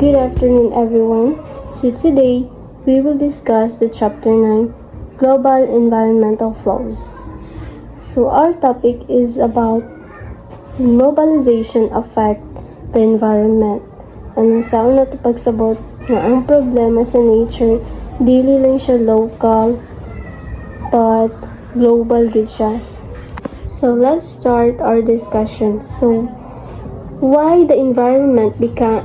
Good afternoon, everyone. So today, we will discuss the Chapter 9, Global Environmental Flows. So our topic is about globalization affect the environment. And sa una to pagsabot na ang problema sa nature, dili lang siya local, but global gid siya. So let's start our discussion. So why the environment became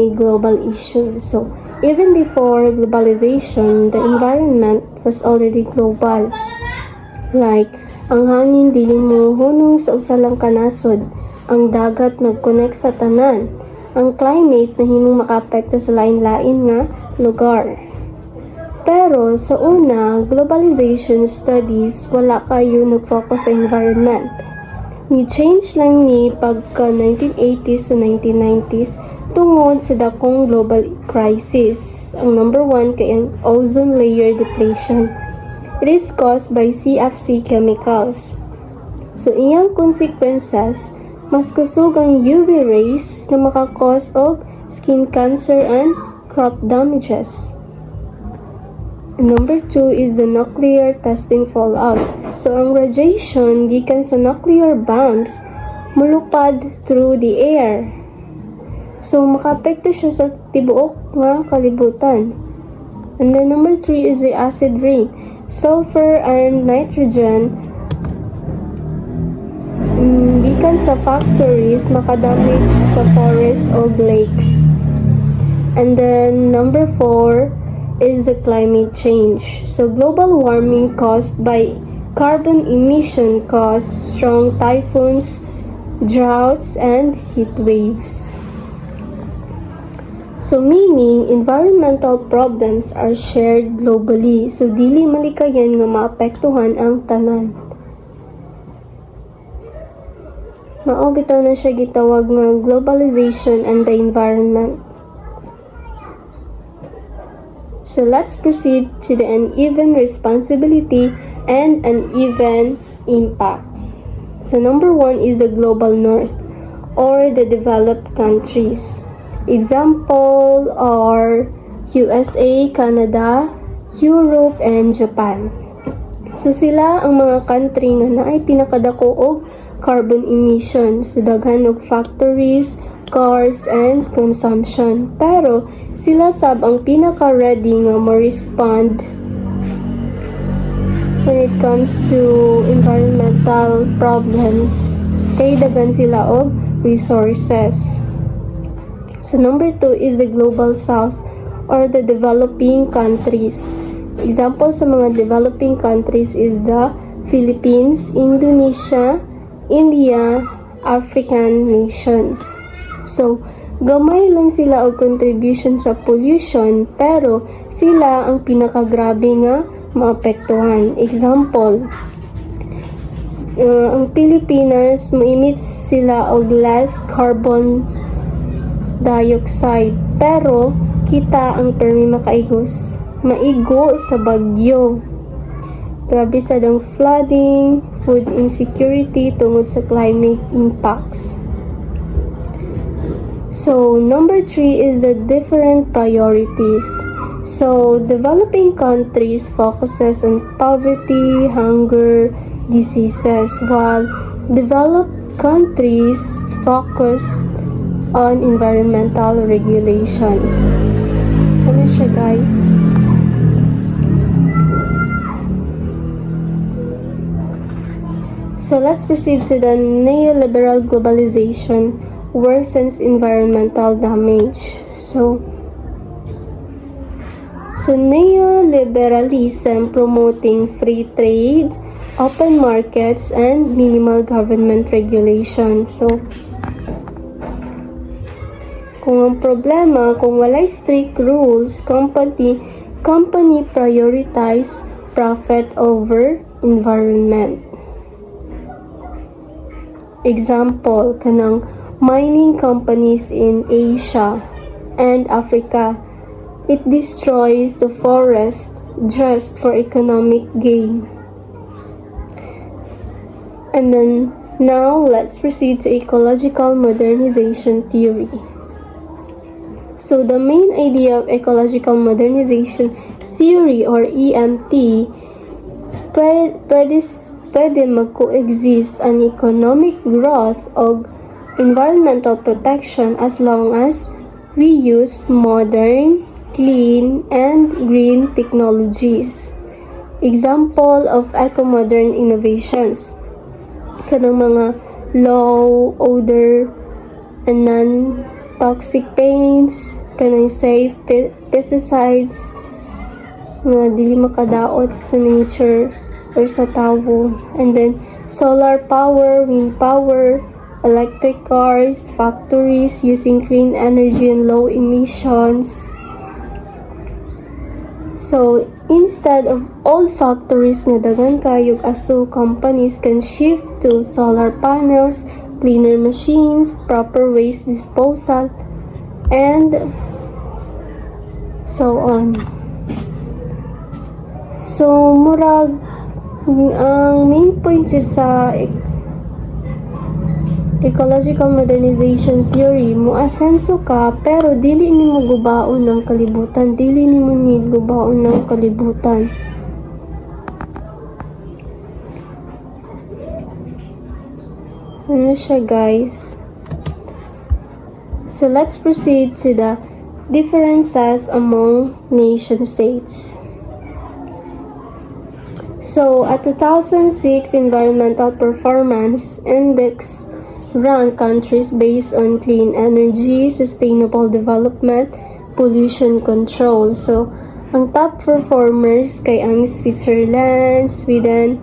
a global issue. So even before globalization, the environment was already global. Like, ang hangin dili mo hunong sa usa lang kanasod, ang dagat nag-connect sa tanan, ang climate na himong makaapekto sa lain-lain nga lugar. Pero sa una, globalization studies wala kayo nag-focus sa environment. Ni-change lang ni pagka 1980s to 1990s tungod sa dakong global crisis. Ang number 1 kay ang ozone layer depletion. It is caused by CFC chemicals. So iyang consequences, mas kusog ang UV rays na makakause og skin cancer and crop damages. And number 2 is the nuclear testing fallout. So ang radiation gikan sa nuclear bombs mulupad through the air. So makaapekto siya sa tibuok nga kalibutan. And then number 3 is the acid rain. Sulfur and nitrogen gikan sa factories makadamage sa forest o lakes. And then number 4 is the climate change. So global warming caused by carbon emission caused strong typhoons, droughts, and heat waves. So meaning, environmental problems are shared globally. So dili malikayan nga maapektuhan ang tanan. Mao bitaw na siya gitawag nga globalization and the environment. So let's proceed to the uneven responsibility and uneven impact. So number 1 is the global north or the developed countries. Example are USA, Canada, Europe, and Japan. So sila ang mga country nga naay pinakadako og carbon emission. So daghan og factories, cars, and consumption. Pero sila sab ang pinaka-ready nga ma-respond when it comes to environmental problems. Kay daghan sila og resources. So number 2 is the global south or the developing countries. Example sa mga developing countries is the Philippines, Indonesia, India, African nations. So, gamay lang sila og contribution sa pollution pero sila ang pinakagrabe nga maapektuhan. Example, ang Pilipinas mo-emit sila og less carbon dioxide pero kita ang permi maigo sa bagyo. Grabe sa dang flooding, food insecurity tungod sa climate impacts. So number 3 is the different priorities. So developing countries focuses on poverty, hunger, diseases, while developed countries focus on environmental regulations. Ano siya, guys? So let's proceed to the neoliberal globalization worsens environmental damage. So neoliberalism promoting free trade, open markets, and minimal government regulation. So kung ang problema, kung walay strict rules, company prioritize profit over environment. Example, kanang mining companies in Asia and Africa. It destroys the forest just for economic gain. And then, now let's proceed to ecological modernization theory. So the main idea of ecological modernization theory or EMT, pwede mag-coexist ang economic growth o environmental protection as long as we use modern, clean, and green technologies. Example of eco-modern innovations, kanang mga low odor and non-toxic paints, kanang safe pesticides, nga dili makadaot sa nature or sa tawo. And then solar power, wind power, electric cars, factories using clean energy and low emissions. So instead of old factories nga daghan kayog aso, companies can shift to solar panels, cleaner machines, proper waste disposal, and so on. So murag ang main point jud sa ecological modernization theory, moasenso ka pero dili nimo gubaon ng kalibutan, dili nimo need gubaon ng kalibutan. Ano siya, guys? So let's proceed to the differences among nation states. So a 2006 Environmental Performance Index rank countries based on clean energy, sustainable development, pollution control. So, ang top performers kay ang Switzerland, Sweden,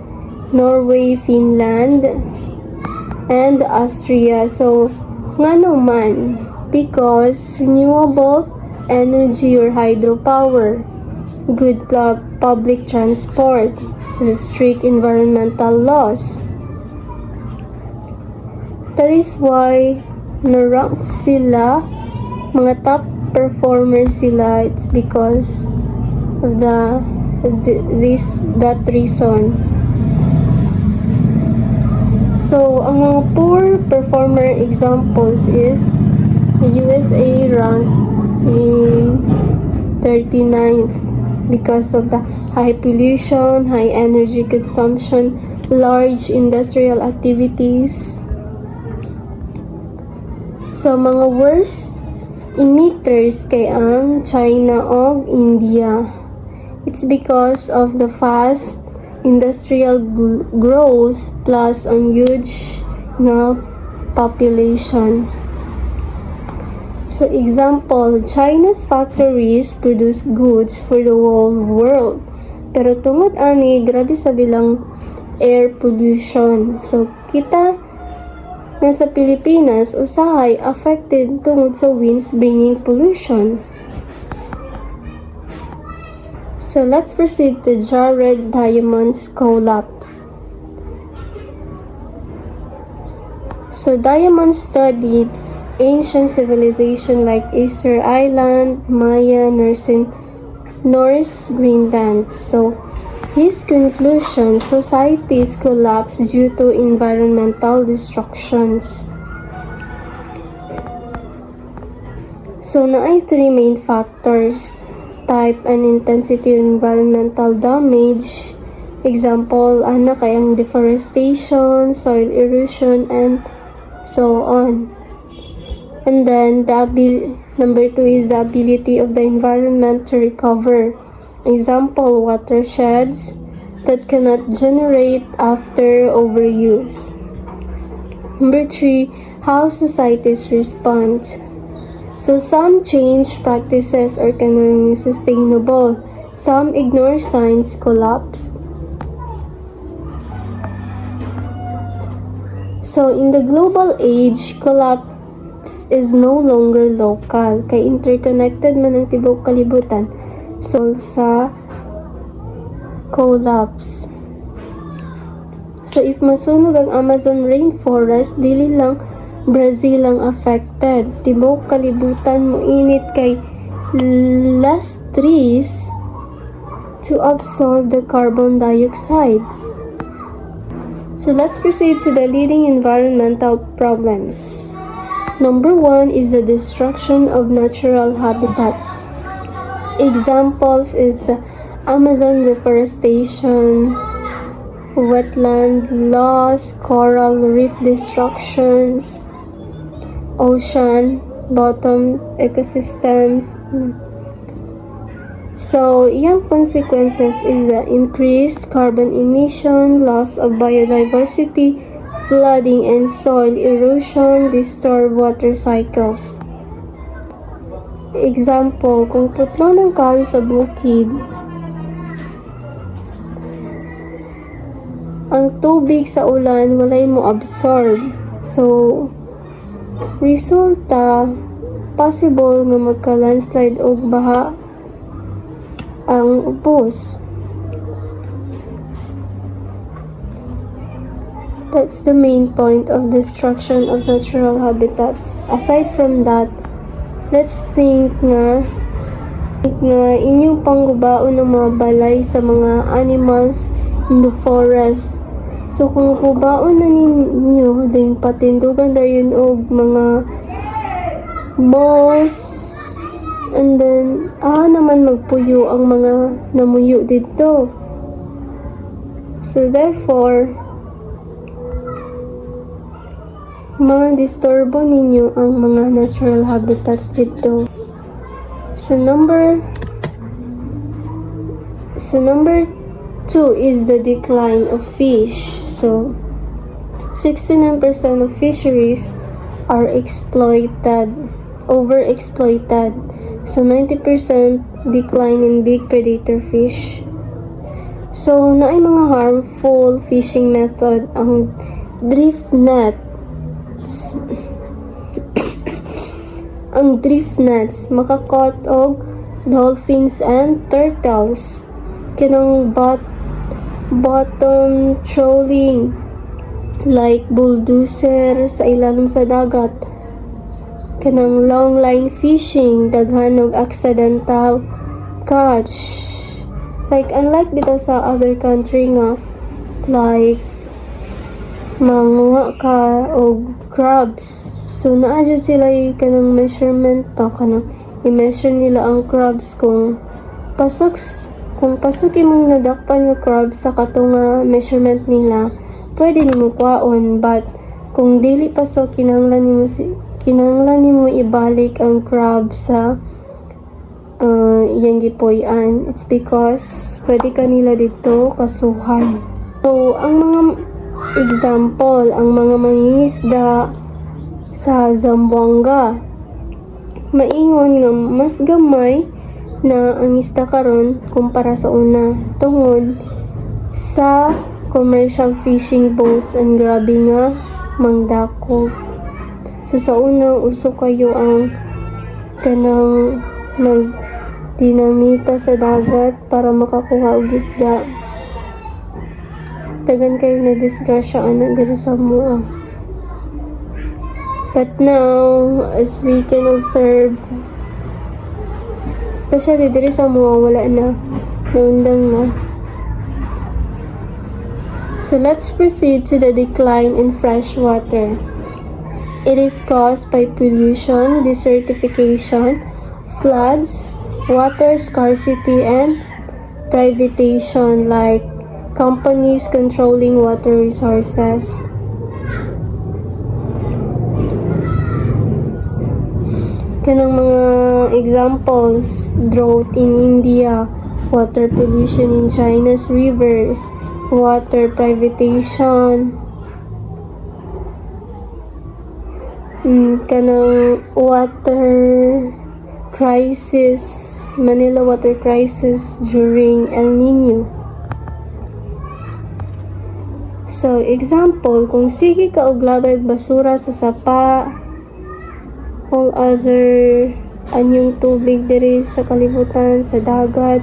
Norway, Finland, and Austria. So, ngano man? Because renewable energy or hydropower, good public transport, so strict environmental laws. That is why na-rank sila, mga top performers sila. It's because of that reason. So, ang mga poor performer examples is the USA ranked in 39th because of the high pollution, high energy consumption, large industrial activities. So, mga worst emitters kay ang China o India. It's because of the fast industrial growth plus ang huge na population. So, example, China's factories produce goods for the whole world. Pero tungod ani, grabe sa bilang air pollution. So, kita nga sa Pilipinas, usahay affected tungod sa winds bringing pollution. So let's proceed to Jared Diamond's collapse. So Diamond studied ancient civilization like Easter Island, Maya, Norse Greenland. So his conclusion, societies collapse due to environmental destructions. So, naay three main factors: type and intensity of environmental damage. Example, ana kay ang deforestation, soil erosion, and so on. And then, number 2 is the ability of the environment to recover. Example, watersheds that cannot generate after overuse. Number 3, how societies respond. So some change practices are kanang sustainable. Some ignore signs, collapse. So in the global age, collapse is no longer local. Kay interconnected man ang tibok kalibutan. So sa collapse. So if masunog ang Amazon rainforest, dili lang Brazil ang affected. Tibok kalibutan mo init kay less trees to absorb the carbon dioxide. So let's proceed to the leading environmental problems. Number one is the destruction of natural habitats. Examples is the Amazon deforestation, wetland loss, coral reef destructions, ocean bottom ecosystems. So, yung consequences is the increased carbon emission, loss of biodiversity, flooding and soil erosion, disturb water cycles. Example, kung putlo ng kahoy sa bukid, ang tubig sa ulan walay mo absorb. So, resulta, possible nga magka-landslide o baha ang ubos. That's the main point of destruction of natural habitats. Aside from that, let's think nga inyong panggubaon ng mga balay sa mga animals in the forest. So kung gubaon na ninyo, din patindugan dayon og mga malls, and then naman magpuyo ang mga namuyo dito. So therefore, ma-disturbo ninyo ang mga natural habitats dito. So number 2 is the decline of fish. So 69% of fisheries are overexploited. So 90% decline in big predator fish. So naay mga harmful fishing method ang drift net. Ang drift nets makakot og dolphins and turtles. Kinang bottom trolling like bulldozer sa ilalim sa dagat. Kanang long line fishing, daghan og accidental catch. Like unlike bitaw sa other country nga, like manguha ka og crabs. So naa jud sila kanang measurement pa, kanang i-measure nila ang crabs kung pasok imong nadakpan nga crabs sa katunga measurement nila, pwede nimo kuhaon. But kung dili pasok, kinahanglan nimo ibalik ang crab sa iyang gipuy-an. It's because pwede kanila dito kasuhan. So ang mga example, ang mga mangingisda sa Zamboanga, maingon nga mas gamay na ang isda karon kumpara sa una tungod sa commercial fishing boats and grabe nga mangdako. So sa una, uso kayo ang kanang magdinamita sa dagat para makakuha og isda. Tagan kayo na disgrasya ana diri sa mua. But now, as we can observe, especially diri sa mua, wala na, naundang na. So let's proceed to the decline in fresh water. It is caused by pollution, desertification, floods, water scarcity, and privatization, like companies controlling water resources. Kanang mga examples, drought in India, water pollution in China's rivers, water privatization, kanang water crisis, Manila water crisis during El Nino. So, example, kung sige ka og labay og basura sa sapa, all other anyong tubig diri sa kalibutan, sa dagat,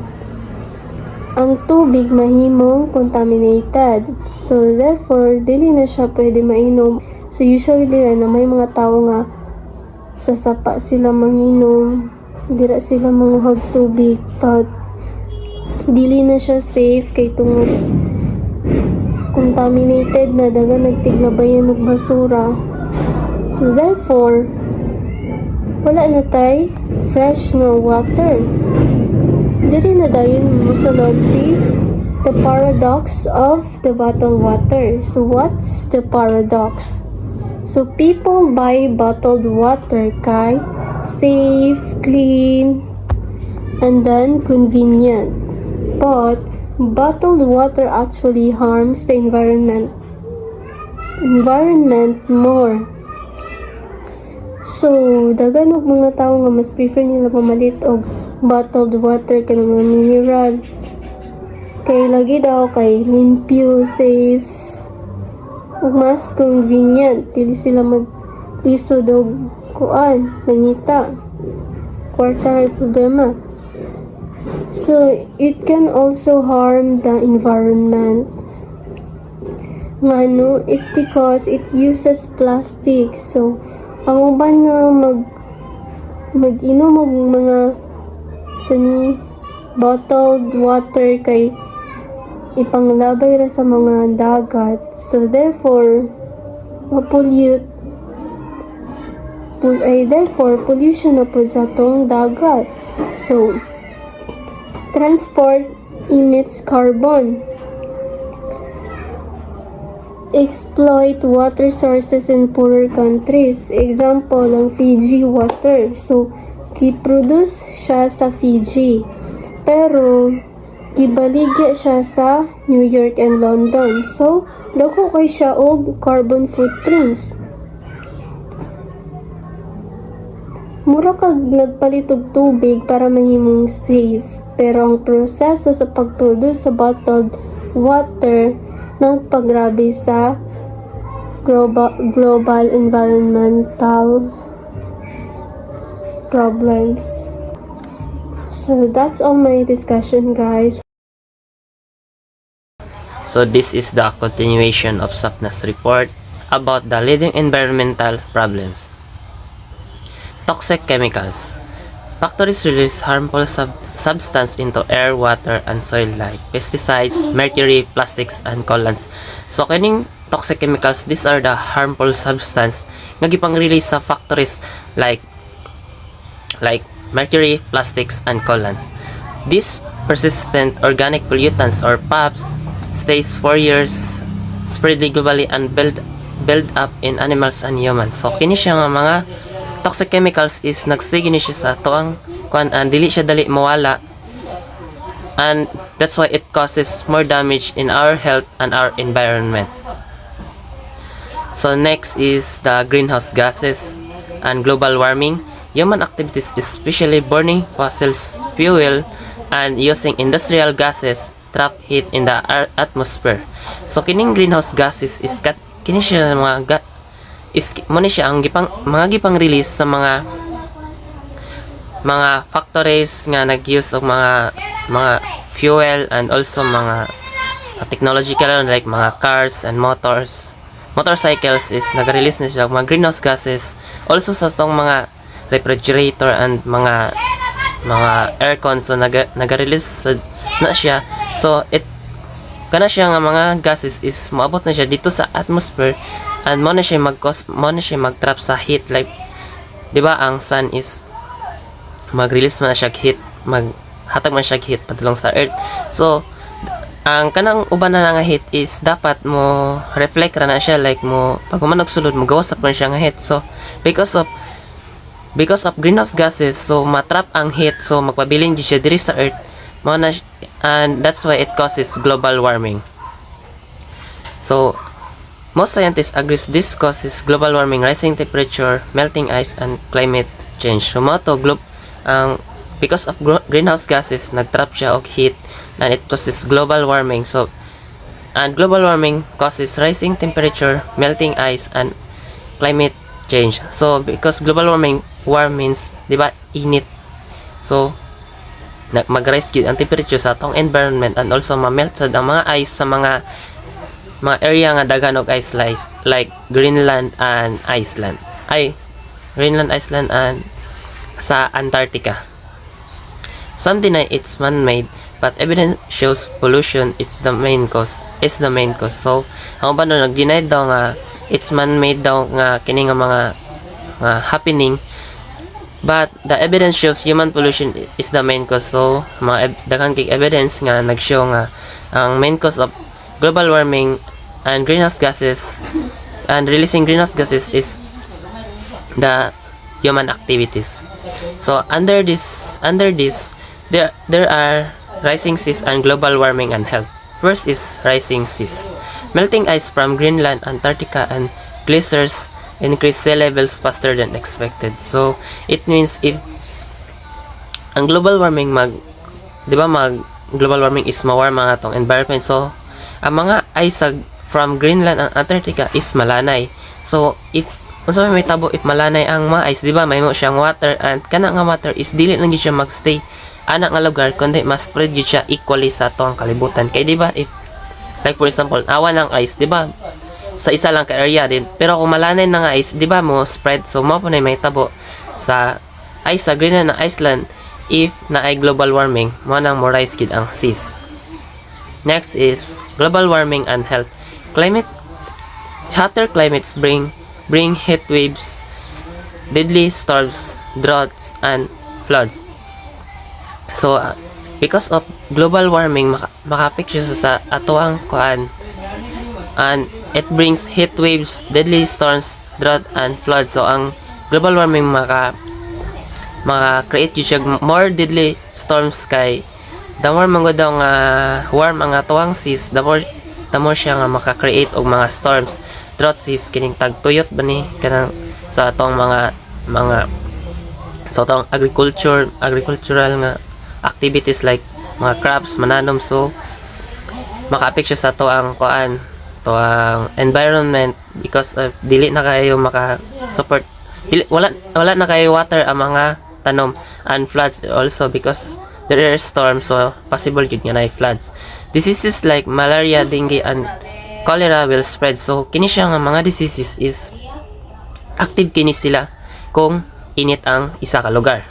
ang tubig mahimong contaminated. So, therefore, dili na siya pwede mainom. So, usually na may mga tao nga sa sapa sila manginom, dira sila manguhag tubig, but dili na siya safe kay tungod contaminated na, daga nagtiglabayan og basura. So therefore, wala na tay fresh no water. Diri na dayon mosulod si the paradox of the bottled water. So what's the paradox? So people buy bottled water kay safe, clean, and then convenient. But bottled water actually harms the environment more. So, dagan og mga tao nga mas prefer nila pamalit og bottled water kanang mga mineral. Kay lagi daw kay limpyo, safe, ug mas convenient. Dili sila mag-lisod og kuan, mangita. Kwarta ay problema. So, it can also harm the environment. Ngano? It's because it uses plastic. So, ang uban nga mag-inom og mga bottled water kay ipanglabay ra sa mga dagat. So, therefore, pollution na po sa tong dagat. So, transport emits carbon. Exploit water sources in poorer countries. Example, ang Fiji water. So, kiproduce siya sa Fiji. Pero, gibaligya siya sa New York and London. So, dako kay siya og carbon footprints. Mura kag nagpalit og tubig para mahimong safe. Pero ang proseso sa pagproduce sa bottled water nagpagrabe sa global environmental problems. So that's all my discussion, guys. So this is the continuation of SAPNA's report about the leading environmental problems. Toxic chemicals. Factories release harmful substance into air, water, and soil like pesticides, mercury, plastics, and collants. So kining toxic chemicals, these are the harmful substance nga gipang-release sa factories like mercury, plastics, and collants. These persistent organic pollutants or POPs stays for years, spreading globally and build up in animals and humans. So kini siya nga mga toxic chemicals is nagsige ni siya sa toang kuan and dili siya dali mawala, and that's why it causes more damage in our health and our environment. So next is the greenhouse gases and global warming. Human activities, especially burning fossil fuel and using industrial gases, trap heat in the atmosphere. So kining greenhouse gases is kini siya mga mo ni siya ang mga gipang release sa mga factories nga nag-use og mga fuel and also mga technological like mga cars and motorcycles is nag-release na sila mga greenhouse gases. Also sa tong mga refrigerator and mga aircon, so nag-release na siya. So kana siya nga mga gases is moabot na siya dito sa atmosphere. And mo na siya mag-trap sa heat, like di ba ang sun is mag-release man na siya heat, maghatag man siya heat padulong sa earth. So ang kanang uban na nga heat is dapat mo reflect ra na siya, like mo pag manog sulod mo gawas sa siya nga heat. So because of greenhouse gases, so matrap ang heat, so magpabiling di siya diri sa earth mo na, and that's why it causes global warming. So most scientists agree this causes global warming, rising temperature, melting ice, and climate change. So because of greenhouse gases, nagtrap siya og heat and it causes global warming. So and global warming causes rising temperature, melting ice, and climate change. So because global warm means, di ba, init. So mag-rise gid ang temperature sa atong environment, and also ma-melt sa mga ice sa mga area nga daghan og ice like Greenland, Iceland, and sa Antarctica. Some deny it's man-made, but evidence shows pollution is the main cause. So ang uban nag-deny daw nga it's man-made daw nga kini nga mga happening. But the evidence shows human pollution is the main cause. So daghang kay evidence nga nag-show nga ang main cause of global warming and greenhouse gases and releasing greenhouse gases is the human activities. So under this there are rising seas and global warming and health. First is rising seas. Melting ice from Greenland, Antarctica, and glaciers increase sea levels faster than expected. So it means if ang global warming global warming is mawarm mga tong environment. So ang mga ice from Greenland and Antarctica is malanay. So if unsa may tabo if malanay ang mga ice, di ba may mo siyang water, and kana nga water is dili lang gyud siya magstay ana nga lugar kundi mas spread gyud siya equally sa atong kalibutan. Kay di ba if like for example awan ng ice, di ba sa isa lang ka area din, pero kung malanay na nga ice, di ba mo spread, so mo po na may tabo sa ice sa Greenland na Iceland if na ay global warming mo nang mo rise gid ang seas. Next is global warming and health. Hotter climates bring heat waves, deadly storms, droughts, and floods. So because of global warming makapicture sa atoang kuan, and it brings heat waves, deadly storms, drought, and floods. So ang global warming maka-create gyud siya more deadly storms kay the more man daw nga warm ang atoang seas, the more siya nga maka-create og mga storms. Drought seas kining tagtuyot ba ni kanang sa atong mga sa atong agricultural nga activities like mga crops mananom. So maka-affect siya sa ato ang kuan to ang environment because of dili na kayo maka-support, wala na kayo water ang mga tanom, and floods also because there are storms, so possible jud nga na floods. Diseases like malaria, dengue, and cholera will spread. So kini siya nga mga diseases is active kini sila kung init ang isa ka lugar.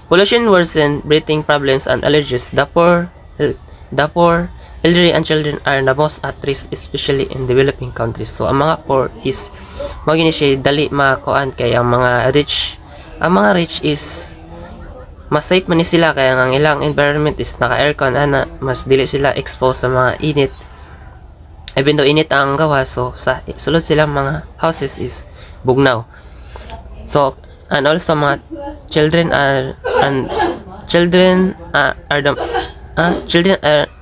Pollution worsen breathing problems and allergies. The poor, elderly, and children are the most at risk, especially in developing countries. So ang mga poor is magini siya dali makuan kay ang mga rich is mas safe man ni sila kaya ang ilang environment is naka-aircon ana, mas dili sila exposed sa mga init. Even though init ang gawa, so sa sulod silang mga houses is bugnaw. So and also mga children are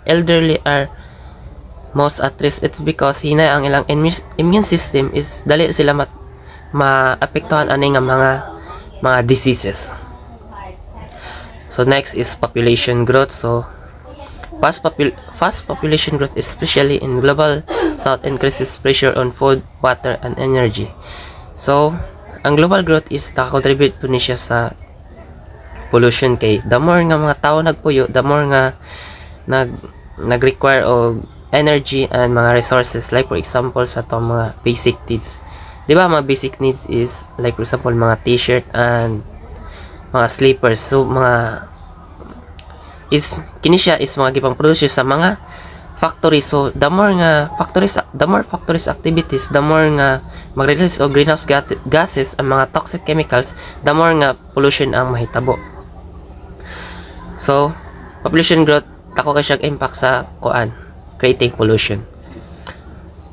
elderly are most at risk. It's because hinay ang ilang immune system is dali sila maapektuhan ani nga mga diseases. So next is population growth. So fast population growth, especially in global south, increases pressure on food, water, and energy. So ang global growth is nakakontribute po ni siya sa pollution kay the more nga mga tao nagpuyo, the more nga nag-require og energy and mga resources, like for example sa itong mga basic needs. Di ba mga basic needs is like for example mga t-shirt and mga slippers. So kini siya is mga gipang produce sa mga factory. So the more factories activities, the more nga mag-release og greenhouse gases ang mga toxic chemicals, the more nga pollution ang mahitabo. So population growth tako kay siyang impact sa creating pollution.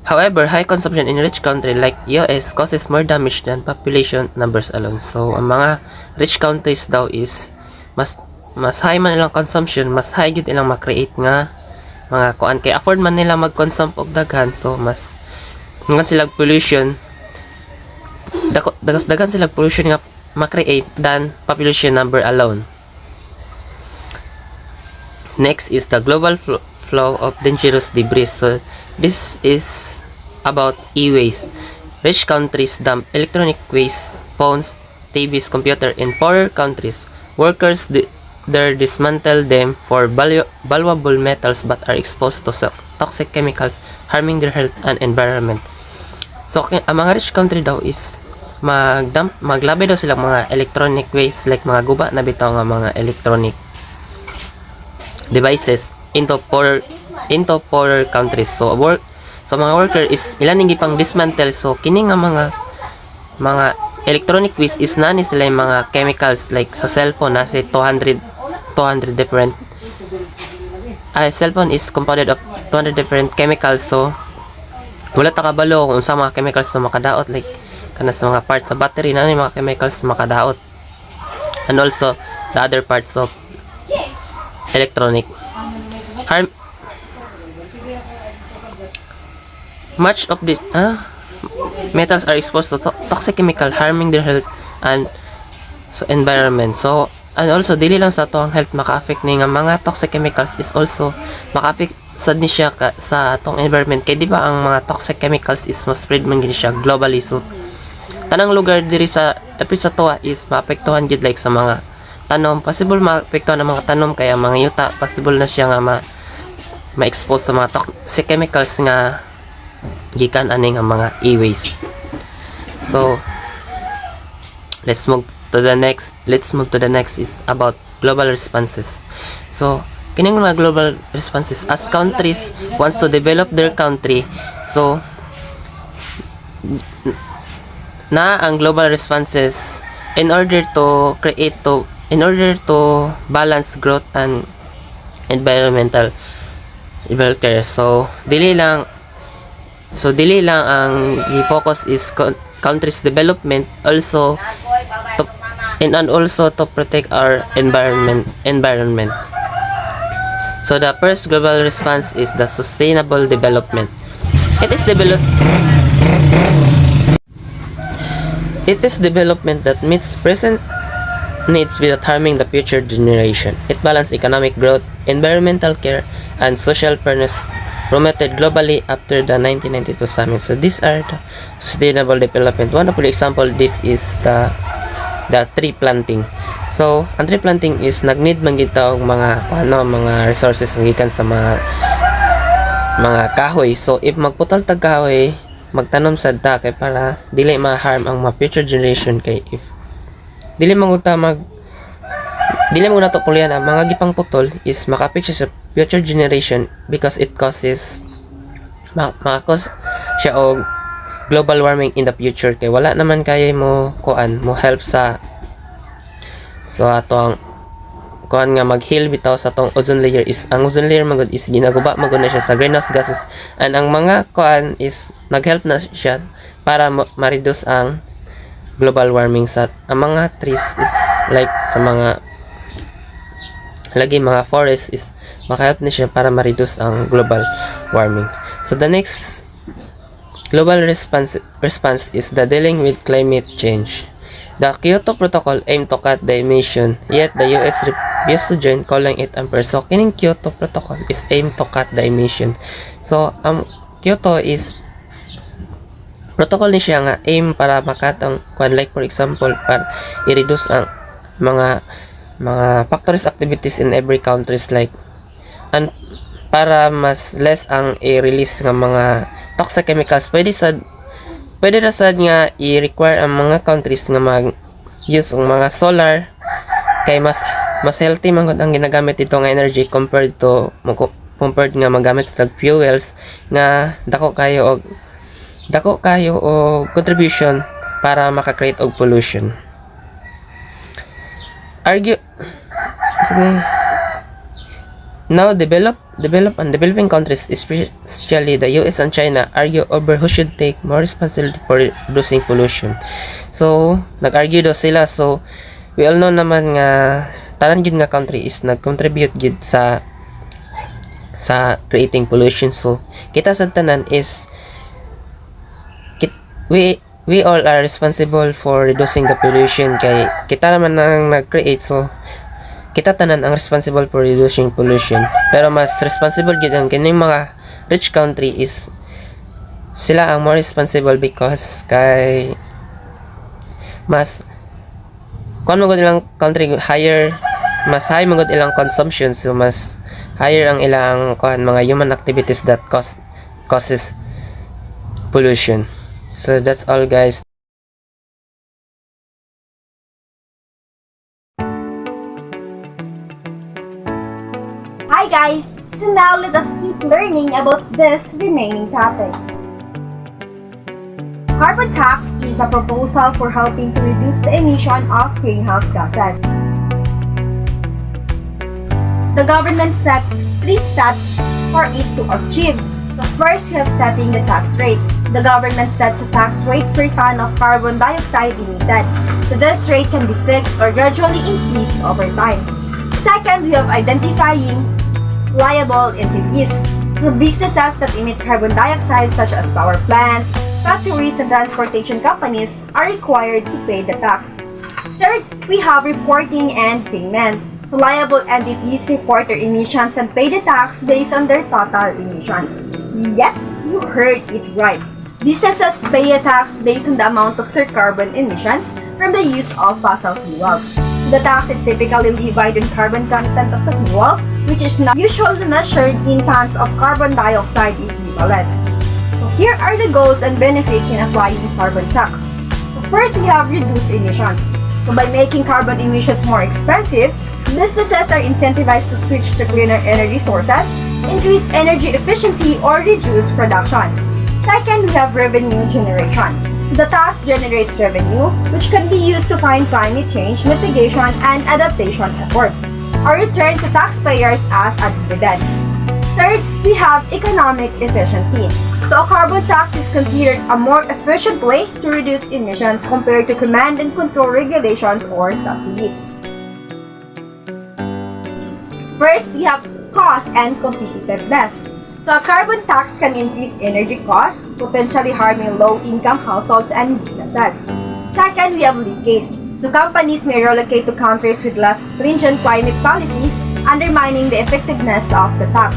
However, high consumption in rich country like US causes more damage than population numbers alone. So ang mga rich countries daw is mas high man ilang consumption, mas high gid ilang ma-create nga mga kay afford man nila mag-consume og daghan, so mas dagan sila pollution, dagan sila pollution nga ma-create than population number alone. Next is the global flow of dangerous debris. So this is about e-waste. Rich countries dump electronic waste, phones, TVs, computer in poorer countries. Workers there dismantle them for valuable metals but are exposed to toxic chemicals, harming their health and environment. So ang mga rich country daw is maglabi daw silang mga electronic waste like mga guba na bitaw nga mga electronic devices into poorer countries. So mga worker is ilan ning gipang dismantle. So kini nga mga electronic waste is nani sila yung mga chemicals like sa cellphone na si 200 different cellphone is compounded of 200 different chemicals, so wala ta kabalo kung sa mga chemicals na makadaot like kana sa mga parts sa battery na yung mga chemicals na makadaot, and also the other parts of electronic. Much of the metals are exposed to toxic chemical harming their health and environment. So and also dili lang sa to ang health maka-affect ni nga mga toxic chemicals is also maka-affect sad ni siya sa atong environment, kay di ba ang mga toxic chemicals is mas spread man gini siya globally, so tanang lugar diri sa dapit sa tuwa is maapektuhan gid like sa mga tanom, possible maapektuhan ang mga tanom, kaya mga yuta possible na siya nga ma-expose sa mga toxic chemicals nga gikan ani nga mga e-waste. So let's move to the next is about global responses. So kining mga global responses, as countries wants to develop their country, so na ang global responses in order to balance growth and environmental care. So dili lang ang i-focus is countries development, also to protect our environment. So the first global response is the sustainable development. It is development that meets present needs without harming the future generation. It balances economic growth, environmental care, and social fairness promoted globally after the 1992 summit. So these are the sustainable development. One of the example, this is the tree planting. So ang tree planting is nag-need man gid ta og mga resources gikan sa mga kahoy. So if magputol tag kahoy, magtanom sad ta kay para dili ma-harm ang mga future generation, kay if dili man nato pulian ang mga gipang putol is maka-affect siya sa future generation, because it causes makakos siya og global warming in the future, kay wala naman kay mo help sa atong nga mag-heal bitaw sa atong ozone layer. Is ang ozone layer magud is ginaguba magud na siya sa greenhouse gases, and ang mga is nag-help na siya para ma-reduce ang global warming. Sa ang mga trees is like sa mga forest is maka-help na siya para ma-reduce ang global warming. So the next global response is the dealing with climate change. The Kyoto Protocol aimed to cut the emission, yet the US refused to join, calling it unfair. So kining Kyoto Protocol is aimed to cut the emission. So Kyoto is protocol ni siya nga aim para makat ang like for example para i-reduce ang mga factories activities in every countries, like and para mas less ang i-release ng mga toxic chemicals. Pwede na sad nga i-require ang mga countries nga mag-use ang mga solar, kay mas healthy man gud ang ginagamit dito nga energy compared nga magamit sa fuels nga dako kayo og contribution para maka-create og pollution. Now developing countries, especially the US and China, argue over who should take more responsibility for reducing pollution. So nag-argue daw sila. So we all know naman nga tanan gyud nga country is nag-contribute gyud sa creating pollution. So kita sa tanan is we all are responsible for reducing the pollution, kay kita naman ang nag-create, so kita tanan ang responsible for reducing pollution. Pero mas responsible gid ang kining mga rich country is sila ang more responsible, because kay mas magud ilang country mas high magud ilang consumption, so mas higher ang ilang mga human activities that causes pollution. So that's all, guys. Hi guys! So now let us keep learning about these remaining topics. Carbon tax is a proposal for helping to reduce the emission of greenhouse gases. The government sets 3 steps for it to achieve. So first, we have setting the tax rate. The government sets a tax rate per ton of carbon dioxide emitted. So this rate can be fixed or gradually increased over time. Second, we have identifying liable entities. For businesses that emit carbon dioxide such as power plants, factories, and transportation companies are required to pay the tax. Third, we have reporting and payment. So liable entities report their emissions and pay the tax based on their total emissions. Yep, you heard it right. Businesses pay a tax based on the amount of their carbon emissions from the use of fossil fuels. The tax is typically levied on carbon content of the fuel, which is not usually measured in tons of carbon dioxide equivalent. So here are the goals and benefits in applying carbon tax. So first, we have reduced emissions. So by making carbon emissions more expensive, businesses are incentivized to switch to cleaner energy sources, increase energy efficiency, or reduce production. Second, we have revenue generation. The tax generates revenue, which can be used to fund climate change mitigation and adaptation efforts, or return to taxpayers as a dividend. Third, we have economic efficiency. So a carbon tax is considered a more efficient way to reduce emissions compared to command and control regulations or subsidies. First, we have cost and competitiveness. So a carbon tax can increase energy costs, potentially harming low-income households and businesses. Second, we have leakage. So companies may relocate to countries with less stringent climate policies, undermining the effectiveness of the tax.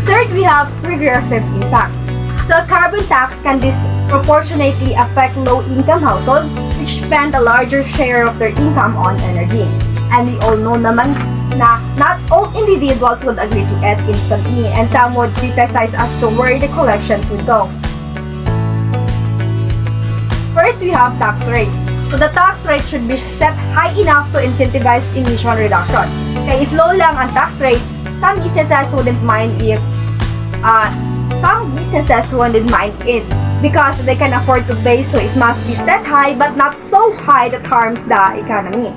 Third, we have regressive impacts. So a carbon tax can disproportionately affect low-income households, which spend a larger share of their income on energy. And we all know naman na not all individuals would agree to it instantly, and some would criticize as to where the collections would go. First, we have tax rate. So the tax rate should be set high enough to incentivize emission reduction. Kaya if low lang ang tax rate, some businesses wouldn't mind it because they can afford to pay, so it must be set high but not so high that harms the economy.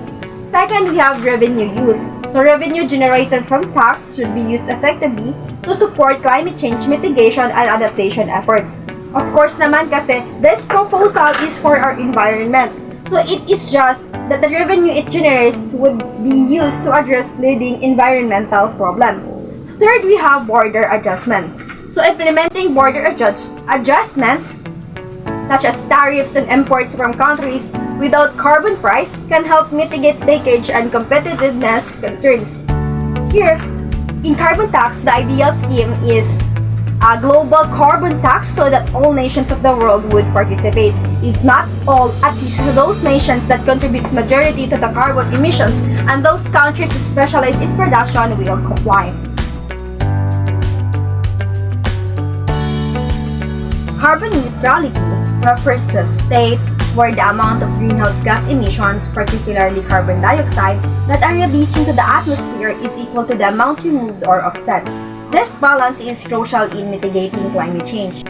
Second, we have revenue use. So revenue generated from tax should be used effectively to support climate change mitigation and adaptation efforts. Of course naman kasi this proposal is for our environment. So it is just that the revenue it generates would be used to address leading environmental problem. Third, we have border adjustment. So implementing border adjustments such as tariffs on imports from countries without carbon price can help mitigate leakage and competitiveness concerns. Here, in carbon tax, the ideal scheme is a global carbon tax so that all nations of the world would participate. If not all, at least those nations that contributes majority to the carbon emissions and those countries specialized in production will comply. Carbon neutrality refers to a state where the amount of greenhouse gas emissions, particularly carbon dioxide, that are released into the atmosphere is equal to the amount removed or offset. This balance is crucial in mitigating climate change.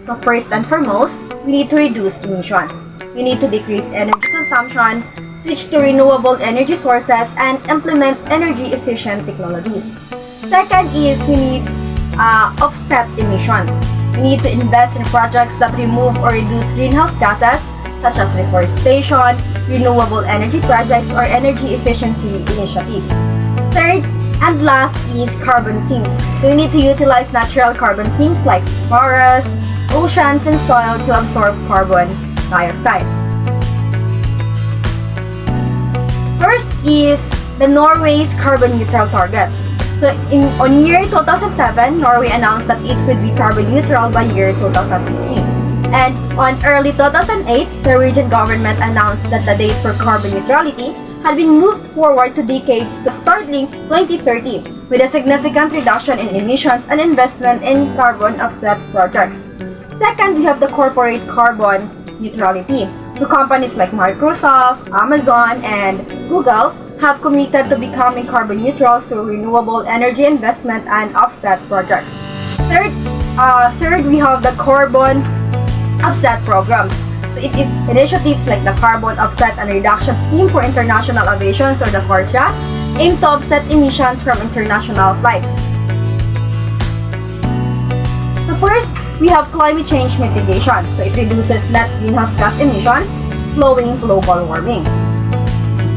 So first and foremost, we need to reduce emissions. We need to decrease energy consumption, switch to renewable energy sources, and implement energy-efficient technologies. Second is we need offset emissions. We need to invest in projects that remove or reduce greenhouse gases, such as reforestation, renewable energy projects, or energy efficiency initiatives. Third and last is carbon sinks. So we need to utilize natural carbon sinks like forests, oceans, and soil to absorb carbon dioxide. First is the Norway's carbon neutral target. So on year 2007, Norway announced that it would be carbon neutral by year 2015. And on early 2008, the Norwegian government announced that the date for carbon neutrality had been moved forward to decades to startling 2030, with a significant reduction in emissions and investment in carbon offset projects. Second, we have the corporate carbon neutrality. So companies like Microsoft, Amazon, and Google have committed to becoming carbon neutral through renewable energy investment and offset projects. Third Third, we have the carbon offset programs. So it is initiatives like the Carbon Offset and Reduction Scheme for International Aviation, or the CORSIA, aim to offset emissions from international flights. So first, we have climate change mitigation. So it reduces net greenhouse gas emissions, slowing global warming.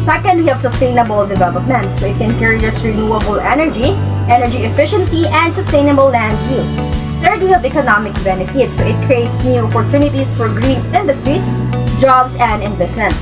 Second, we have sustainable development. So it encourages renewable energy, energy efficiency, and sustainable land use. Third, we have economic benefits. So it creates new opportunities for green industries, jobs, and investment.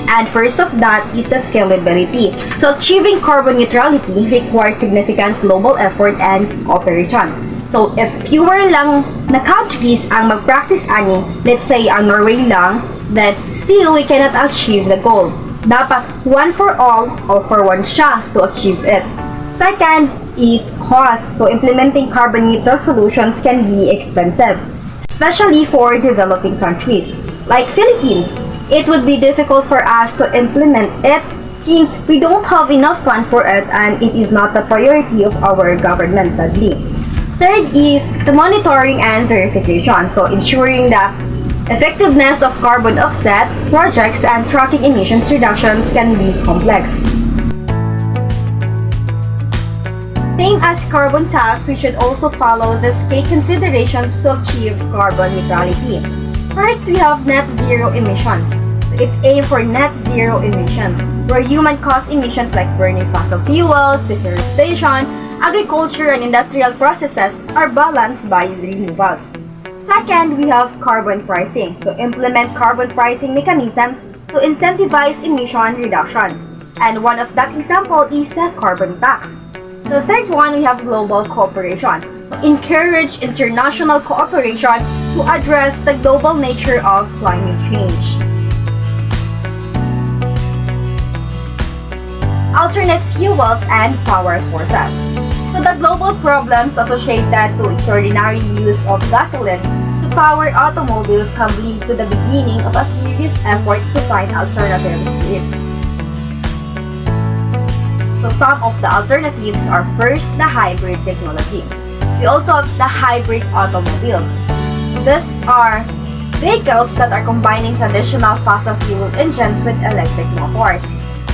And first of that is the scalability. So achieving carbon neutrality requires significant global effort and cooperation. So if fewer lang na countries ang mag-practice ani, let's say ang Norway lang, then still we cannot achieve the goal. Dapat one for all for one siya to achieve it. Second is cost. So implementing carbon neutral solutions can be expensive, especially for developing countries. Like Philippines, it would be difficult for us to implement it since we don't have enough fund for it and it is not the priority of our government, sadly. Third is the monitoring and verification. So ensuring the effectiveness of carbon offset projects and tracking emissions reductions can be complex. Same as carbon tax, we should also follow the key considerations to achieve carbon neutrality. First, we have net zero emissions. It aims for net zero emissions, where human-caused emissions like burning fossil fuels, deforestation, agriculture, and industrial processes are balanced by renewables. Second, we have carbon pricing. To implement carbon pricing mechanisms to incentivize emission reductions. And one of that example is the carbon tax. The third one, we have global cooperation. To encourage international cooperation to address the global nature of climate change. Alternate fuels and power sources. So the global problems associated to extraordinary use of gasoline to power automobiles have led to the beginning of a serious effort to find alternatives to it. So some of the alternatives are first, the hybrid technology. We also have the hybrid automobiles. These are vehicles that are combining traditional fossil fuel engines with electric motors.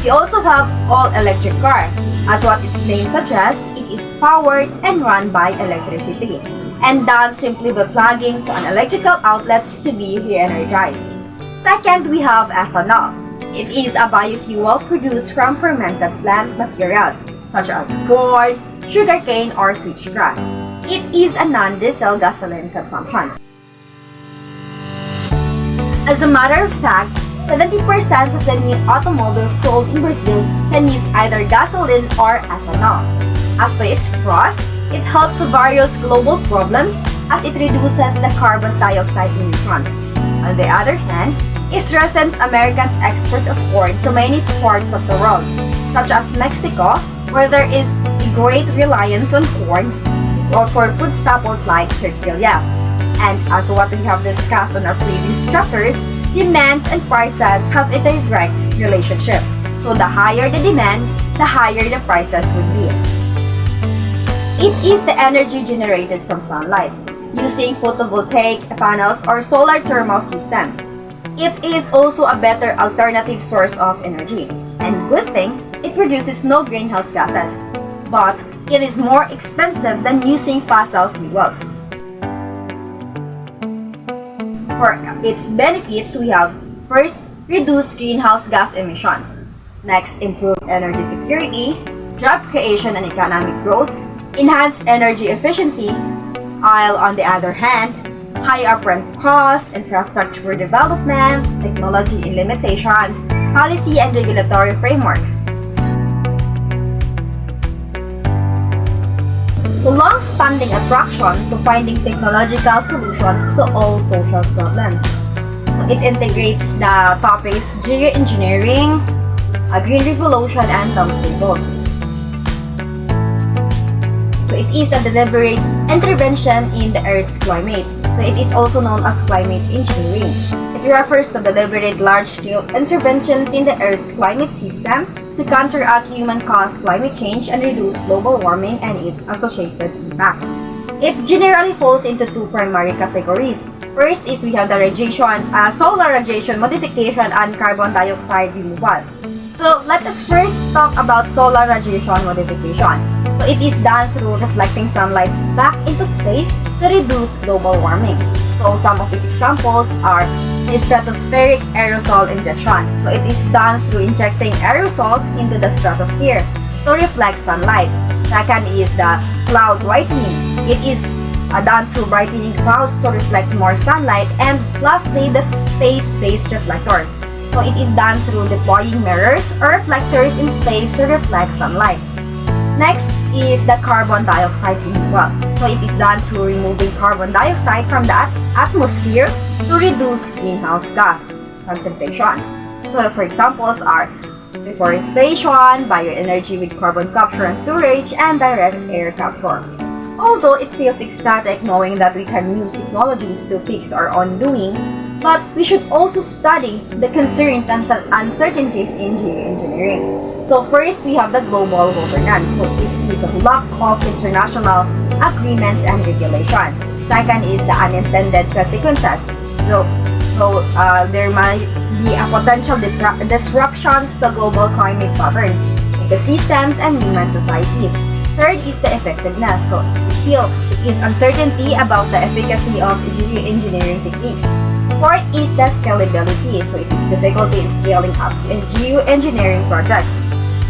We also have all-electric car. As what its name suggests, it is powered and run by electricity, and done simply by plugging to an electrical outlets to be re-energized. Second, we have ethanol. It is a biofuel produced from fermented plant materials, such as corn, sugarcane, or switchgrass. It is a non-diesel gasoline consumption. As a matter of fact, 70% of the new automobiles sold in Brazil can use either gasoline or ethanol. As to its pros, it helps various global problems as it reduces the carbon dioxide emissions. On the other hand, it strengthens Americans' export of corn to many parts of the world, such as Mexico, where there is a great reliance on corn or for food staples like tortillas. And as what we have discussed on our previous chapters, demands and prices have a direct relationship. So the higher the demand, the higher the prices would be. It is the energy generated from sunlight, using photovoltaic panels or solar thermal system. It is also a better alternative source of energy. And good thing, it produces no greenhouse gases. But it is more expensive than using fossil fuels. For its benefits, we have first, reduce greenhouse gas emissions. Next, improve energy security, job creation and economic growth, enhance energy efficiency, while on the other hand, high upfront costs, infrastructure development, technology limitations, policy and regulatory frameworks. So long-standing attraction to finding technological solutions to all social problems. It integrates the topics geoengineering, a green revolution, and sustainable. So it is a deliberate intervention in the Earth's climate. So it is also known as climate engineering. It refers to deliberate large-scale interventions in the Earth's climate system to counteract human-caused climate change and reduce global warming and its associated impacts. It generally falls into two primary categories. First is we have the solar radiation modification and carbon dioxide removal. So let us first talk about solar radiation modification. So it is done through reflecting sunlight back into space to reduce global warming. So some of its examples are the stratospheric aerosol injection. So it is done through injecting aerosols into the stratosphere to reflect sunlight. Second is the cloud whitening. It is done through brightening clouds to reflect more sunlight. And lastly, the space-based reflector. So it is done through deploying mirrors or reflectors in space to reflect sunlight. Next is the carbon dioxide removal. So it is done through removing carbon dioxide from the atmosphere to reduce greenhouse gas concentrations. So for examples are reforestation, bioenergy with carbon capture and storage, and direct air capture. Although it feels ecstatic knowing that we can use technologies to fix our own doing, but we should also study the concerns and uncertainties in geoengineering. So first, we have the global governance. So it is a lack of international agreements and regulation. Second is the unintended consequences. So there might be a potential disruptions to global climate patterns, ecosystems, and human societies. Third is the effectiveness. So still, it is uncertainty about the efficacy of geoengineering techniques. Fourth is the scalability. So it is difficulty in scaling up in geoengineering projects.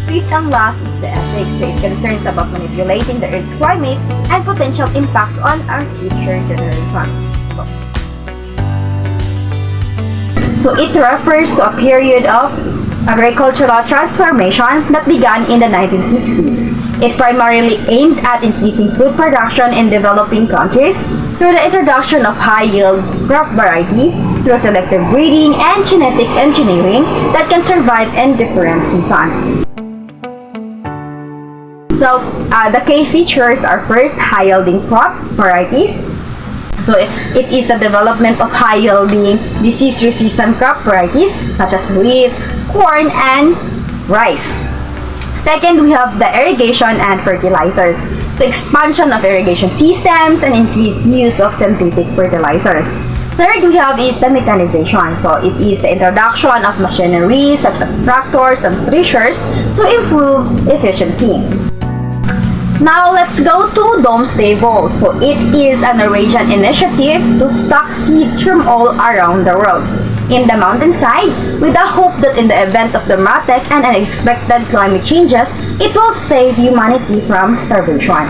Fifth and last is the ethics. So it concerns about manipulating the Earth's climate and potential impacts on our future generations. So it refers to a period of agricultural transformation that began in the 1960s. It primarily aimed at increasing food production in developing countries through the introduction of high-yield crop varieties through selective breeding and genetic engineering that can survive in different seasons. So, the key features are first, high-yielding crop varieties. So, it is the development of high-yielding, disease-resistant crop varieties such as wheat, corn, and rice. Second, we have the irrigation and fertilizers. So, expansion of irrigation systems and increased use of synthetic fertilizers. Third, we have is the mechanization. So, it is the introduction of machinery such as tractors and threshers to improve efficiency. Now, let's go to Doomsday Vault. So, it is a Norwegian initiative to stock seeds from all around the world in the mountainside with the hope that in the event of dramatic and unexpected climate changes, it will save humanity from starvation.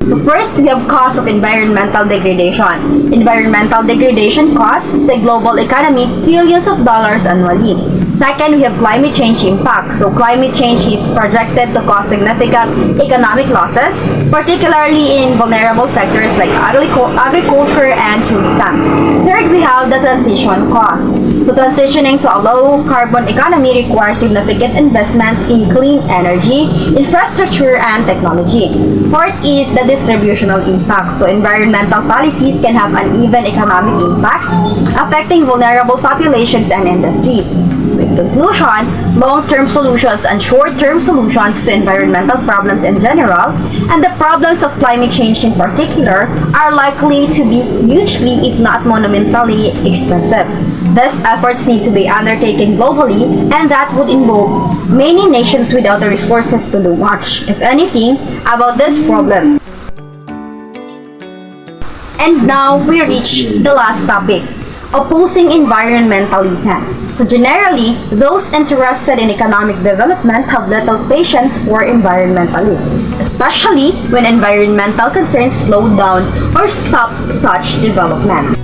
So first, we have cost of environmental degradation. Environmental degradation costs the global economy trillions of dollars annually. Second, we have climate change impact. So climate change is projected to cause significant economic losses, particularly in vulnerable sectors like agriculture and tourism. Third, we have the transition cost. So transitioning to a low-carbon economy requires significant investments in clean energy, infrastructure, and technology. Fourth is the distributional impact. So environmental policies can have uneven economic impacts, affecting vulnerable populations and industries. In conclusion, long-term solutions and short-term solutions to environmental problems in general, and the problems of climate change in particular, are likely to be hugely, if not monumentally, expensive. Thus, efforts need to be undertaken globally, and that would involve many nations without the resources to do much, if anything, about these problems. And now, we reach the last topic, opposing environmentalism. So generally, those interested in economic development have little patience for environmentalists, especially when environmental concerns slow down or stop such development.